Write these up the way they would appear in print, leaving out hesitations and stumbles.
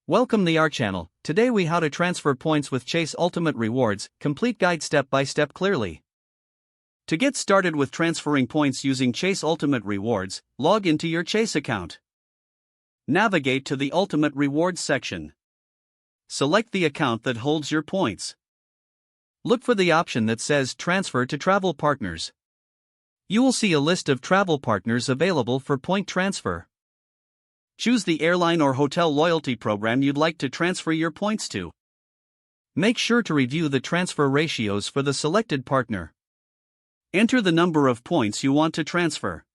Welcome to our channel. Today we how to transfer points with Chase Ultimate Rewards, complete guide step by step clearly. To get started with transferring points using Chase Ultimate Rewards, log into your Chase account. Navigate to the Ultimate Rewards section. Select the account that holds your points. Look for the option that says Transfer to Travel Partners. You will see a list of travel partners available for point transfer. Choose the airline or hotel loyalty program you'd like to transfer your points to. Make sure to review the transfer ratios for the selected partner. Enter the number of points you want to transfer.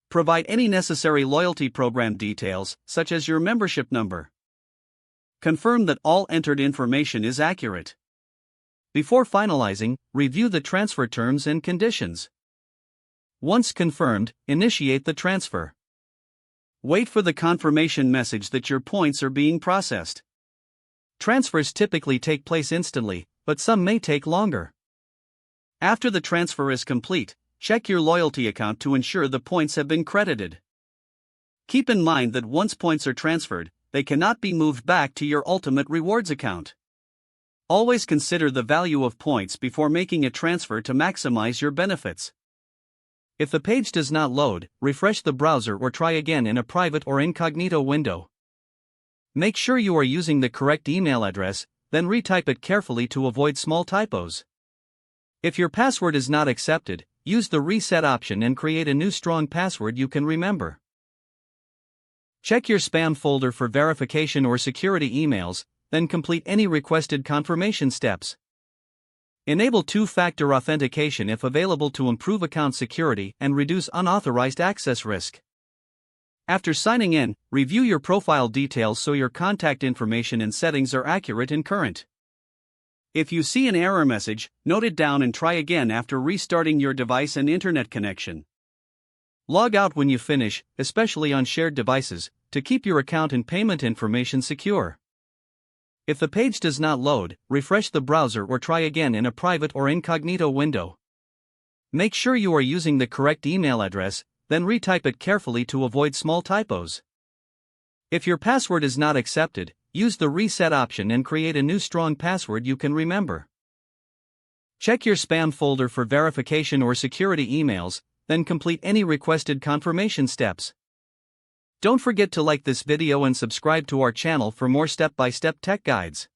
Provide any necessary loyalty program details, such as your membership number. Confirm that all entered information is accurate. Before finalizing, review the transfer terms and conditions. Once confirmed, initiate the transfer. Wait for the confirmation message that your points are being processed. Transfers typically take place instantly, but some may take longer. After the transfer is complete, check your loyalty account to ensure the points have been credited. Keep in mind that once points are transferred, they cannot be moved back to your Ultimate Rewards account. Always consider the value of points before making a transfer to maximize your benefits. If the page does not load, refresh the browser or try again in a private or incognito window. Make sure you are using the correct email address, then retype it carefully to avoid small typos. If your password is not accepted, use the reset option and create a new strong password you can remember. Check your spam folder for verification or security emails, then complete any requested confirmation steps. Enable two-factor authentication if available to improve account security and reduce unauthorized access risk. After signing in, review your profile details so your contact information and settings are accurate and current. If you see an error message, note it down and try again after restarting your device and internet connection. Log out when you finish, especially on shared devices, to keep your account and payment information secure. If the page does not load, refresh the browser or try again in a private or incognito window. Make sure you are using the correct email address, then retype it carefully to avoid small typos. If your password is not accepted, use the reset option and create a new strong password you can remember. Check your spam folder for verification or security emails, then complete any requested confirmation steps. Don't forget to like this video and subscribe to our channel for more step-by-step tech guides.